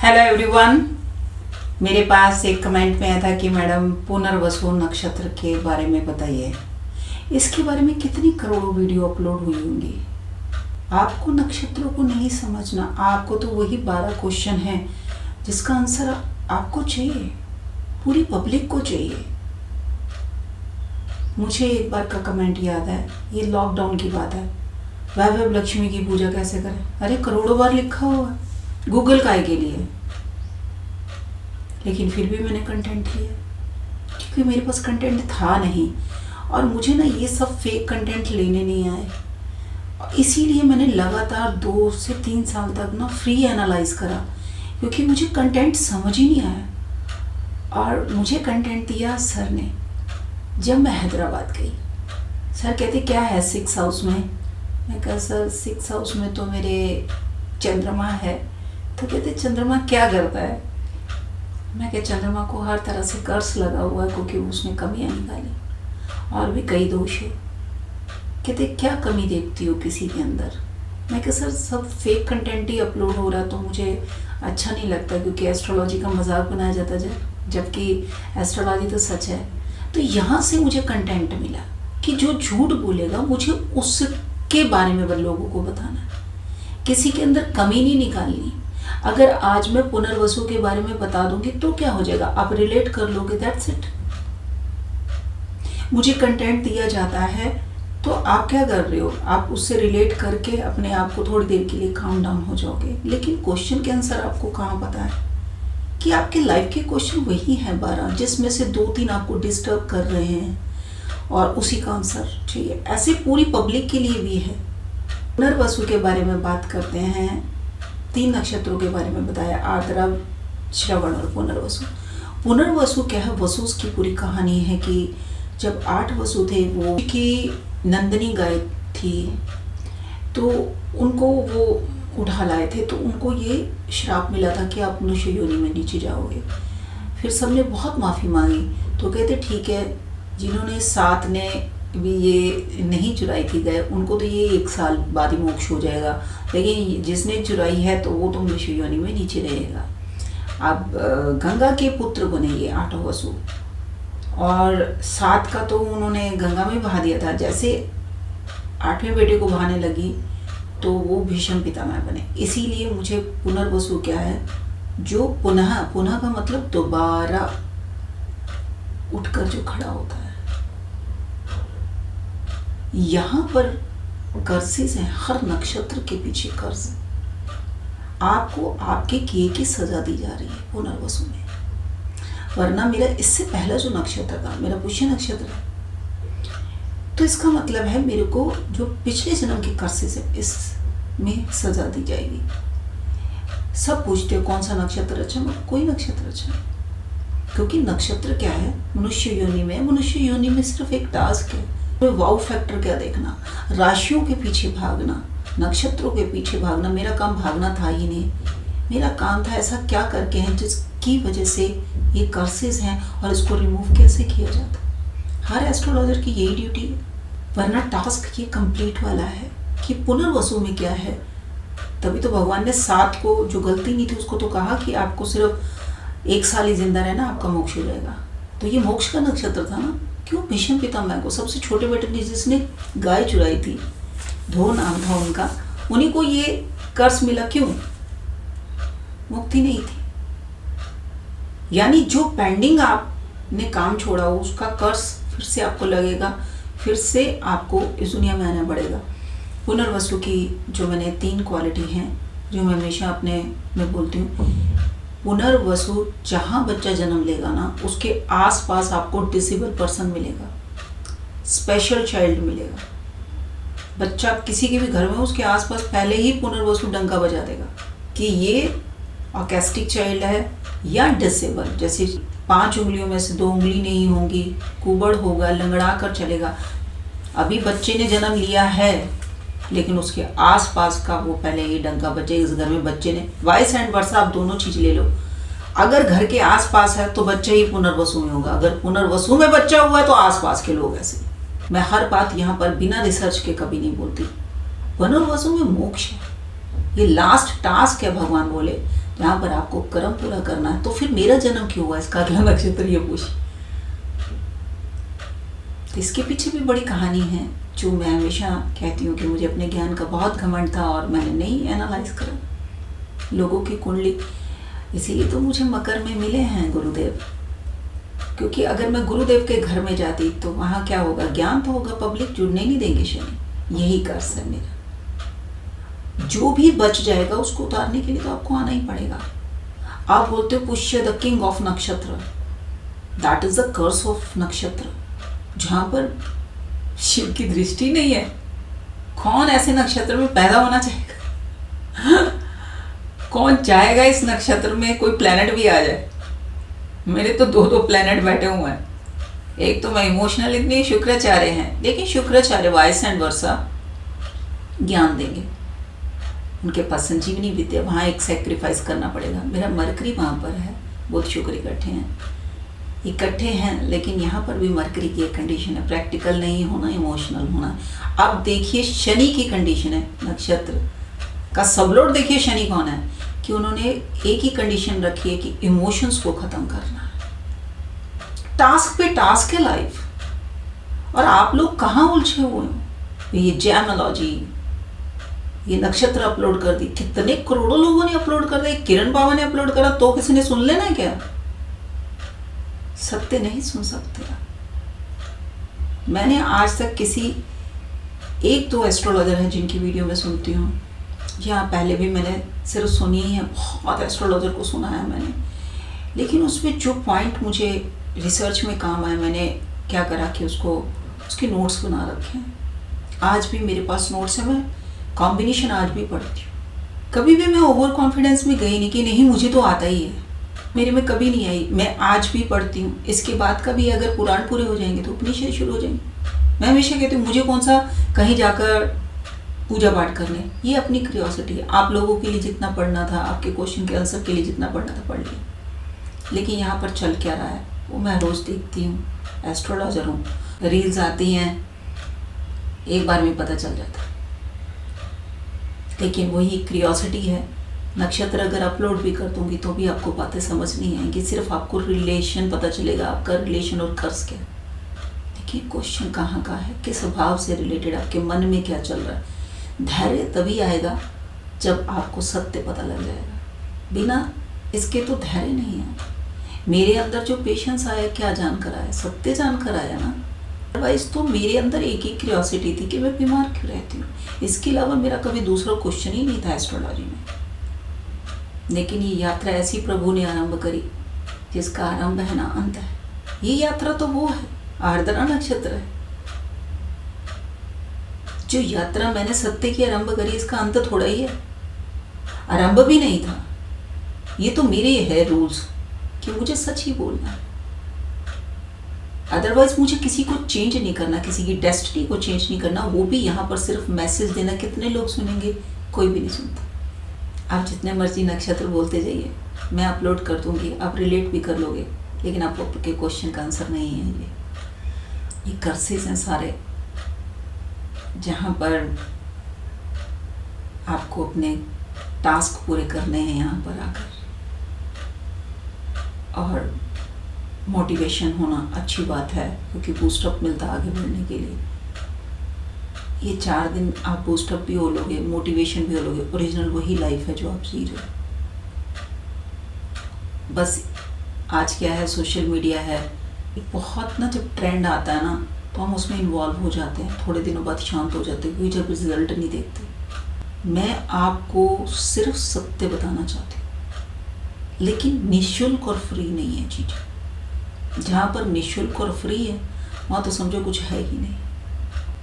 Hello everyone. मेरे पास एक comment में आया था कि मैडम पुनर्वसु नक्षत्र के बारे में बताइए। इसके बारे में कितनी करोड़ों वीडियो अपलोड हुई होंगी। आपको नक्षत्रों को नहीं समझना, आपको तो वही 12 क्वेश्चन हैं जिसका आंसर आपको चाहिए, पूरी पब्लिक को चाहिए। मुझे एक बार का कमेंट याद है, ये लॉकडाउन की बात है, वैभव लक्ष्मी की पूजा कैसे करें। अरे करोड़ों बार लिखा हुआ है गूगल काय के लिए, लेकिन फिर भी मैंने कंटेंट लिया क्योंकि मेरे पास कंटेंट था नहीं और मुझे ना ये सब फेक कंटेंट लेने नहीं आए। इसीलिए मैंने लगातार 2 से 3 साल तक ना फ्री एनालाइज करा क्योंकि मुझे कंटेंट समझ ही नहीं आया। और मुझे कंटेंट दिया सर ने जब मैं हैदराबाद गई। सर कहते क्या है 6 हाउस में। मैं कहा सर 6 हाउस में तो मेरे चंद्रमा है। तो कहते चंद्रमा क्या करता है। मैं कहा चंद्रमा को हर तरह से कर्स लगा हुआ है क्योंकि उसने कमियां निकाली और भी कई दोष है। कहते क्या कमी देखती हो किसी के अंदर। मैं कहा सर सब फेक कंटेंट ही अपलोड हो रहा तो मुझे अच्छा नहीं लगता क्योंकि एस्ट्रोलॉजी का मजाक बनाया जाता है, जबकि एस्ट्रोलॉजी तो सच है। तो यहाँ से मुझे कंटेंट मिला कि जो झूठ बोलेगा मुझे उसके बारे में लोगों को बताना है, किसी के अंदर कमी नहीं निकालनी। अगर आज मैं पुनर्वसु के बारे में बता दूंगी तो क्या हो जाएगा, आप रिलेट कर लोगे, दैट्स इट। मुझे कंटेंट दिया जाता है तो आप क्या कर रहे हो, आप उससे रिलेट करके अपने आप को थोड़ी देर के लिए काम डाउन हो जाओगे। लेकिन क्वेश्चन के आंसर आपको कहाँ पता है कि आपके लाइफ के क्वेश्चन वही हैं 12, जिसमें से 2-3 आपको डिस्टर्ब कर रहे हैं और उसी का आंसर चाहिए। ऐसे पूरी पब्लिक के लिए भी है। पुनर्वसु के बारे में बात करते हैं। 3 नक्षत्रों के बारे में बताया, आर्द्रा, श्रवण और पुनर्वसु। पुनर्वसु क्या है, वसु की पूरी कहानी है कि जब 8 वसु थे, वो की नंदिनी गाय थी तो उनको वो उठा लाए थे, तो उनको ये श्राप मिला था कि आप मनुष्य योनि में नीचे जाओगे। फिर सबने बहुत माफ़ी मांगी तो कहते ठीक है, जिन्होंने 7 ने भी ये नहीं चुराई थी गाय उनको तो ये 1 साल बाद ही मोक्ष हो जाएगा, लेकिन जिसने चुराई है तो वो तो मनुष्य योनि में नीचे रहेगा। अब गंगा के पुत्र बने ये 8 वसु और 7 का तो उन्होंने गंगा में बहा दिया था। जैसे 8वें बेटे को बहाने लगी तो वो भीष्म पितामह बने। इसीलिए मुझे पुनर्वसु क्या है, जो पुनः का मतलब दोबारा उठकर जो खड़ा होता है। यहाँ पर कर्सेस हैं, हर नक्षत्र के पीछे कर्ज है। आपको आपके किए की सजा दी जा रही है पुनर्वसु में। वरना मेरा इससे पहला जो नक्षत्र था मेरा पुष्य नक्षत्र है, तो इसका मतलब है मेरे को जो पिछले जन्म के कर्सेस है इसमें सजा दी जाएगी। सब पूछते हो कौन सा नक्षत्र अच्छा, कोई नक्षत्र अच्छा, क्योंकि नक्षत्र क्या है, मनुष्य योनि में। मनुष्य योनि में सिर्फ एक टास्क है, वाउ फैक्टर क्या देखना, राशियों के पीछे भागना, नक्षत्रों के पीछे भागना। मेरा काम भागना था ही नहीं, मेरा काम था ऐसा क्या करके हैं जिसकी वजह से ये कर्सेस हैं और इसको रिमूव कैसे किया जाता है। हर एस्ट्रोलॉजर की यही ड्यूटी है। वरना टास्क ये कंप्लीट वाला है कि पुनर्वसु में क्या है। तभी तो भगवान ने 7 को जो गलती नहीं थी उसको तो कहा कि आपको सिर्फ 1 साल ही जिंदा रहना, आपका मोक्ष हो जाएगा। तो ये मोक्ष का नक्षत्र था ना। क्यों, भीष्म पितामह को, सबसे छोटे बेटे ने जिसने गाय चुराई थी, धो नाम था उनका, उन्हीं को ये कर्स मिला। क्यों, मुक्ति नहीं थी। यानी जो पेंडिंग आपने काम छोड़ा उसका कर्स फिर से आपको लगेगा, फिर से आपको इस दुनिया में आना पड़ेगा। पुनर्वसु की जो मैंने 3 क्वालिटी हैं जो मैं हमेशा अपने में बोलती हूँ, पुनर्वसु जहाँ बच्चा जन्म लेगा ना उसके आसपास आपको डिसेबल पर्सन मिलेगा, स्पेशल चाइल्ड मिलेगा। बच्चा किसी के भी घर में उसके आसपास पहले ही पुनर्वसु डंका बजा देगा कि ये ऑकेस्टिक चाइल्ड है या डिसेबल। जैसे 5 उंगलियों में से 2 उंगली नहीं होंगी, कुबड़ होगा, लंगड़ा कर चलेगा। अभी बच्चे ने जन्म लिया है लेकिन उसके आसपास का वो पहले ही डंका बजे। इस घर में बच्चे ने, वाइस एंड वर्सा, आप दोनों चीज ले लो। अगर घर के आसपास है तो बच्चा ही पुनर्वसु में होगा, अगर पुनर्वसु में बच्चा हुआ है तो आसपास के लोग ऐसे। मैं हर बात यहाँ पर बिना रिसर्च के कभी नहीं बोलती। पुनर्वसु में मोक्ष है, ये लास्ट टास्क है। भगवान बोले जहाँ पर आपको कर्म पूरा करना है, तो फिर मेरा जन्म क्यों हुआ, इसका अगला नक्षत्र ये पूछ। तो इसके पीछे भी बड़ी कहानी है, जो मैं हमेशा कहती हूँ कि मुझे अपने ज्ञान का बहुत घमंड था और मैंने नहीं एनालाइज करा लोगों की कुंडली। इसीलिए तो मुझे मकर में मिले हैं गुरुदेव, क्योंकि अगर मैं गुरुदेव के घर में जाती तो वहाँ क्या होगा, ज्ञान तो होगा, पब्लिक जुड़ने नहीं देंगे शनि। यही कर्ज है मेरा। जो भी बच जाएगा उसको उतारने के लिए तो आपको आना ही पड़ेगा। आप बोलते हो Pushya the king of nakshatra, that is the curse of nakshatra, जहाँ पर शिव की दृष्टि नहीं है। कौन ऐसे नक्षत्र में पैदा होना चाहेगा? कौन चाहेगा इस नक्षत्र में कोई प्लेनेट भी आ जाए? मेरे तो 2 प्लेनेट बैठे हुए हैं। एक तो मैं इमोशनल इतनी शुक्राचार्य हैं, लेकिन शुक्राचार्य वाइस एंड वर्सा ज्ञान देंगे। उनके पास संजीवनी विद्या, वहाँ एक सेक्रीफाइस करना पड़ेगा। मेरा मरकरी वहाँ पर है, बुध शुक्र इकट्ठे हैं, लेकिन यहाँ पर भी मरकरी की एक कंडीशन है, प्रैक्टिकल नहीं होना, इमोशनल होना। अब देखिए शनि की कंडीशन है, नक्षत्र का सबलोड देखिए शनि कौन है, कि उन्होंने एक ही कंडीशन रखी है कि इमोशंस को ख़त्म करना है। टास्क पे टास्क है लाइफ, और आप लोग कहाँ उलझे हुए हो। ये जैमोलॉजी, ये नक्षत्र अपलोड कर दी, कितने करोड़ों लोगों ने अपलोड कर दिया। किरण बाबा ने अपलोड करा तो किसी ने सुन लेना क्या? सत्य नहीं सुन सकते। मैंने आज तक किसी 1-2 एस्ट्रोलॉजर हैं जिनकी वीडियो में सुनती हूँ, या पहले भी मैंने सिर्फ सुनी है, बहुत एस्ट्रोलॉजर को सुना है मैंने, लेकिन उसमें जो पॉइंट मुझे रिसर्च में काम आया, मैंने क्या करा कि उसके नोट्स बना रखे हैं। आज भी मेरे पास नोट्स है, मैं कॉम्बिनेशन आज भी पढ़ती हूँ। कभी भी मैं ओवर कॉन्फिडेंस में गई नहीं कि नहीं मुझे तो आता ही है, मेरे में कभी नहीं आई। मैं आज भी पढ़ती हूँ। इसके बाद कभी अगर पुराण पूरे हो जाएंगे तो उपनिषद शुरू हो जाएंगे। मैं हमेशा कहती हूँ मुझे कौन सा कहीं जाकर पूजा पाठ करने, ये अपनी क्यूरियोसिटी है। आप लोगों के लिए जितना पढ़ना था, आपके क्वेश्चन के आंसर के लिए जितना पढ़ना था पढ़ लिया, लेकिन यहाँ पर चल क्या रहा है वो मैं रोज़ देखती हूँ। एस्ट्रोलॉजर हूँ, रील्स आती हैं, एक बार में पता चल जाता है। लेकिन वही क्यूरियोसिटी है। नक्षत्र अगर अपलोड भी कर दूंगी तो भी आपको बातें समझ नहीं आएंगी, सिर्फ आपको रिलेशन पता चलेगा, आपका रिलेशन और कर्ज क्या। देखिए क्वेश्चन कहाँ का है, किस स्वभाव से रिलेटेड, आपके मन में क्या चल रहा है। धैर्य तभी आएगा जब आपको सत्य पता लग जाएगा, बिना इसके तो धैर्य नहीं है। मेरे अंदर जो पेशेंस आया, क्या जानकर आया, सत्य जानकर आया ना। अदरवाइज तो मेरे अंदर एक ही क्यूरियोसिटी थी कि मैं बीमार क्यों रहती हूँ। इसके अलावा मेरा कभी दूसरा क्वेश्चन ही नहीं था एस्ट्रोलॉजी में। लेकिन ये यात्रा ऐसी प्रभु ने आरंभ करी जिसका आरंभ है ना अंत है। ये यात्रा तो वो है, आर्द्रा नक्षत्र है। जो यात्रा मैंने सत्य की आरंभ करी, इसका अंत थोड़ा ही है, आरंभ भी नहीं था। ये तो मेरे है रूल्स कि मुझे सच ही बोलना है। अदरवाइज मुझे किसी को चेंज नहीं करना, किसी की डेस्टिनी को चेंज नहीं करना। वो भी यहाँ पर सिर्फ मैसेज देना। कितने लोग सुनेंगे? कोई भी नहीं सुनता। आप जितने मर्जी नक्षत्र बोलते जाइए, मैं अपलोड कर दूंगी, आप रिलेट भी कर लोगे, लेकिन आपके क्वेश्चन का आंसर नहीं है। ये कर्सेस हैं सारे, जहाँ पर आपको अपने टास्क पूरे करने हैं यहाँ पर आकर, और मोटिवेशन होना अच्छी बात है, क्योंकि बूस्टअप मिलता है आगे बढ़ने के लिए। ये 4 दिन आप बूस्टअप भी हो लोगे, मोटिवेशन भी हो लोगे। ओरिजिनल वही लाइफ है जो आप जी रहे हो। बस आज क्या है, सोशल मीडिया है, बहुत ना जब ट्रेंड आता है ना तो हम उसमें इन्वॉल्व हो जाते हैं, थोड़े दिनों बाद शांत हो जाते हैं, कोई जब रिजल्ट नहीं देखते। मैं आपको सिर्फ सत्य बताना चाहती हूँ, लेकिन निःशुल्क और फ्री नहीं है चीज़। जहाँ पर निःशुल्क और फ्री है वहाँ तो समझो कुछ है ही नहीं।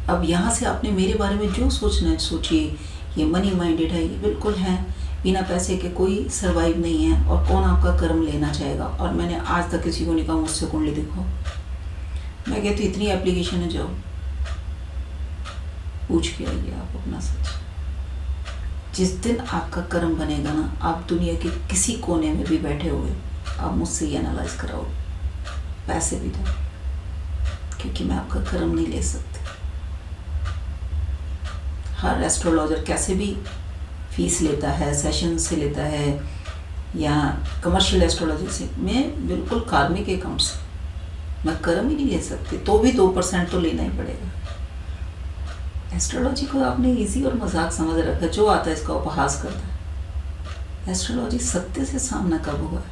अब यहाँ से आपने मेरे बारे में जो सोचना है सोचिए। ये मनी माइंडेड है, ये बिल्कुल है। बिना पैसे के कोई सर्वाइव नहीं है, और कौन आपका कर्म लेना चाहेगा। और मैंने आज तक किसी को नहीं कहा मुझसे कुंडली दिखाओ। मैं कहती इतनी एप्लीकेशन है, जाओ पूछ के आइए आप अपना सच। जिस दिन आपका कर्म बनेगा ना, आप दुनिया के किसी कोने में भी बैठे हुए आप मुझसे ये एनालाइज कराओ, पैसे भी दो, क्योंकि मैं आपका कर्म नहीं ले सकती। हर एस्ट्रोलॉजर कैसे भी फीस लेता है, सेशन से लेता है, या कमर्शियल एस्ट्रोलॉजी से, मैं बिल्कुल कार्मिक अकाउंट से, मैं कर्म ही नहीं ले सकती, तो भी 2% तो लेना ही पड़ेगा। एस्ट्रोलॉजी को आपने इजी और मजाक समझ रखा, जो आता है इसका उपहास करता है। एस्ट्रोलॉजी सत्य से सामना कब हुआ,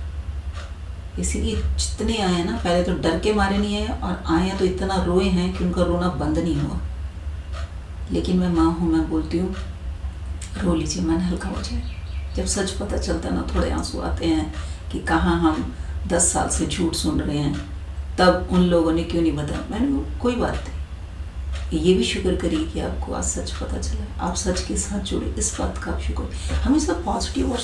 इसीलिए जितने आए हैं ना, पहले तो डर के मारे नहीं आए, और आए हैं तो इतना रोए हैं कि उनका रोना बंद नहीं हुआ। लेकिन मैं माँ हूँ, मैं बोलती हूँ रो लीजिए, मन हल्का हो जाए। जब सच पता चलता है ना, थोड़े आंसू आते हैं कि कहाँ हम 10 साल से झूठ सुन रहे हैं, तब उन लोगों ने क्यों नहीं बताया। मैंने कहा कोई बात नहीं, ये भी शुक्र करिए कि आपको आज सच पता चला, आप सच के साथ जुड़े, इस बात का आप शुक्र। हमेशा पॉजिटिव और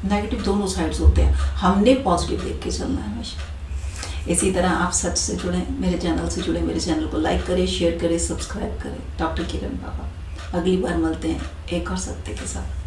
नेगेटिव दोनों साइड्स होते हैं, हमने पॉजिटिव देख के चलना है हमेशा। इसी तरह आप सच से जुड़ें, मेरे चैनल से जुड़ें, मेरे चैनल को लाइक करें, शेयर करें, सब्सक्राइब करें। डॉक्टर किरण बाबा, अगली बार मिलते हैं एक और सत्य के साथ।